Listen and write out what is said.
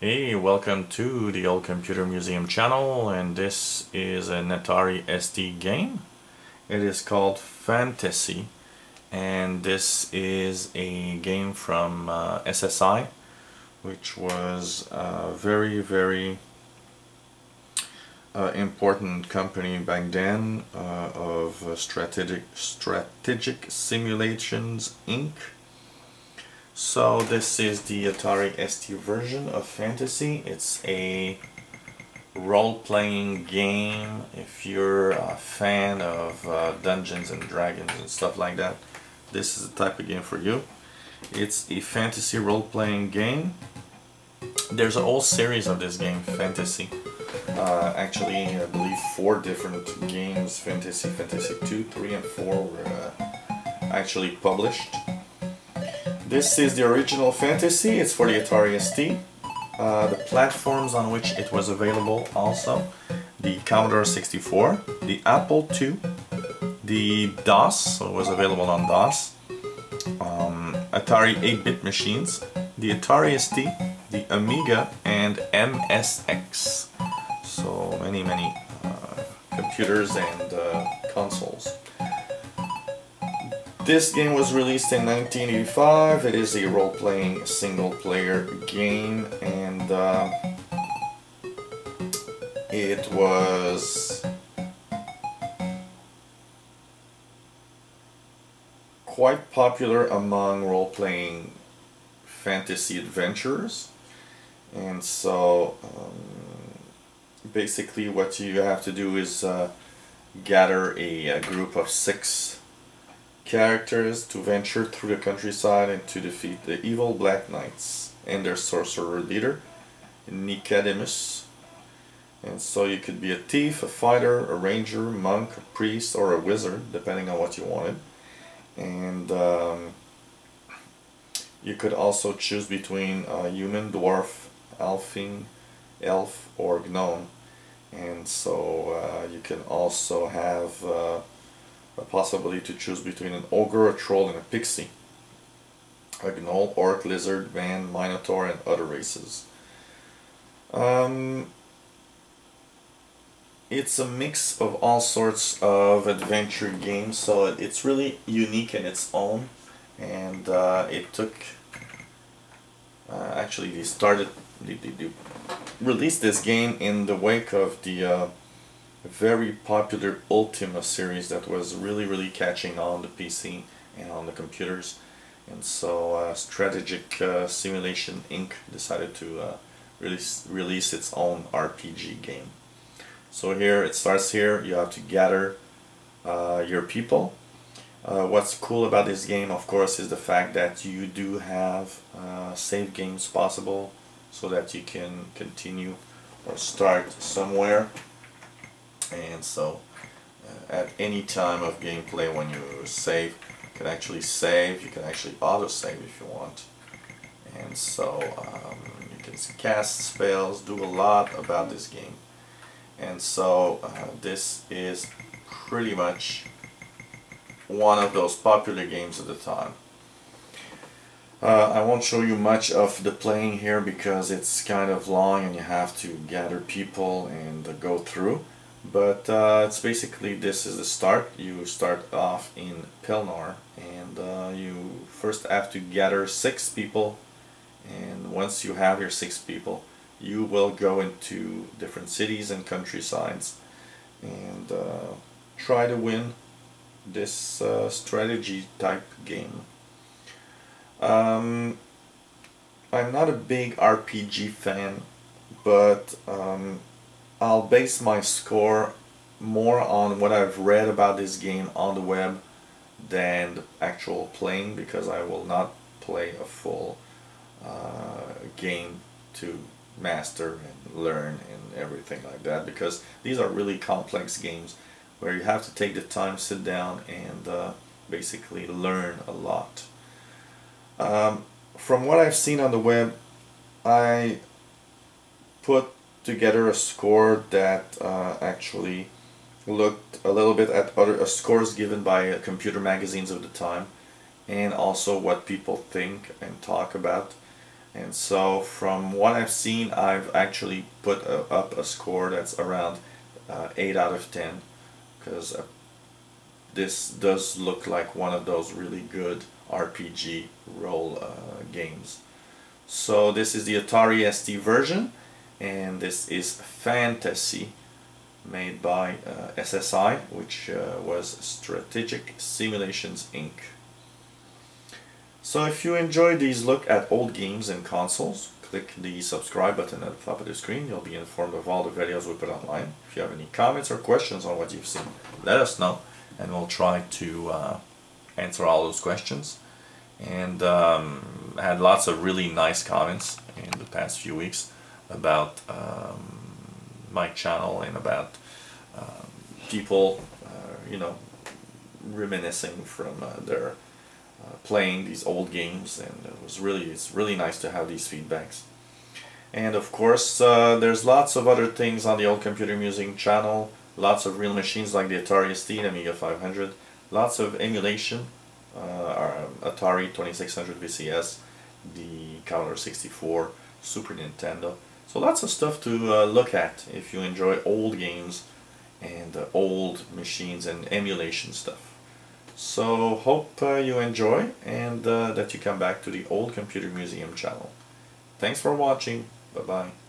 Hey, welcome to the Old Computer Museum channel, and this is an Atari ST game. It is called Phantasie, and this is a game from SSI, which was a very important company back then of Strategic Simulations Inc. So this is the Atari ST version of Phantasie. It's a role-playing game. If you're a fan of Dungeons and Dragons and stuff like that, this is the type of game for you. It's a fantasy role-playing game. There's a whole series of this game, Phantasie. Actually, I believe 4 different games, Phantasie 2, 3, and 4 were actually published. This is the original Phantasie. It's for the Atari ST. The platforms on which it was available also: the Commodore 64, the Apple II, the DOS, so it was available on DOS, Atari 8-bit machines, the Atari ST, the Amiga, and MSX. So many computers and consoles. This game was released in 1985. It is a role-playing single-player game, and it was quite popular among role-playing fantasy adventurers. And so basically what you have to do is gather a group of 6 characters to venture through the countryside and to defeat the evil Black Knights and their sorcerer leader, Nicodemus. And so you could be a thief, a fighter, a ranger, monk, a priest, or a wizard, depending on what you wanted. And you could also choose between human, dwarf, elf, or gnome. And so you can also have a possibility to choose between an ogre, a troll, and a pixie, a gnoll, orc, lizard, man, minotaur, and other races. It's a mix of all sorts of adventure games, so it's really unique in its own. And it took actually they released this game in the wake of the very popular Ultima series that was really catching on the PC and on the computers. And so Strategic Simulation Inc. decided to release its own RPG game. So here it starts here. You have to gather your people. What's cool about this game, of course, is the fact that you do have save games possible, so that you can continue or start somewhere. And so at any time of gameplay when you save, you can actually save, you can actually auto-save if you want. And so you can cast spells, do a lot about this game. And so this is pretty much one of those popular games at the time. I won't show you much of the playing here because it's kind of long and you have to gather people and go through. But it's basically, this is the start. You start off in Pelnar, and you first have to gather 6 people, and once you have your 6 people, you will go into different cities and countrysides and try to win this strategy type game. I'm not a big RPG fan, but I'll base my score more on what I've read about this game on the web than the actual playing, because I will not play a full game to master and learn and everything like that, because these are really complex games where you have to take the time, sit down, and basically learn a lot. From what I've seen on the web, I put together a score that actually looked a little bit at other scores given by computer magazines of the time, and also what people think and talk about. And so from what I've seen, I've actually put up a score that's around 8 out of 10, because this does look like one of those really good RPG role games. So this is the Atari ST version, and this is Phantasie, made by SSI, which was Strategic Simulations Inc. So if you enjoyed these look at old games and consoles, click the subscribe button at the top of the screen. You'll be informed of all the videos we put online. If you have any comments or questions on what you've seen, let us know, and we'll try to answer all those questions. And I had lots of really nice comments in the past few weeks about my channel, and about people, you know, reminiscing from their playing these old games, and it's really nice to have these feedbacks. And of course, there's lots of other things on the Old Computer Museum channel. Lots of real machines like the Atari ST, the Amiga 500. Lots of emulation, Atari 2600 VCS, the Commodore 64, Super Nintendo. So lots of stuff to look at if you enjoy old games and old machines and emulation stuff. So hope you enjoy, and that you come back to the Old Computer Museum channel. Thanks for watching. Bye bye.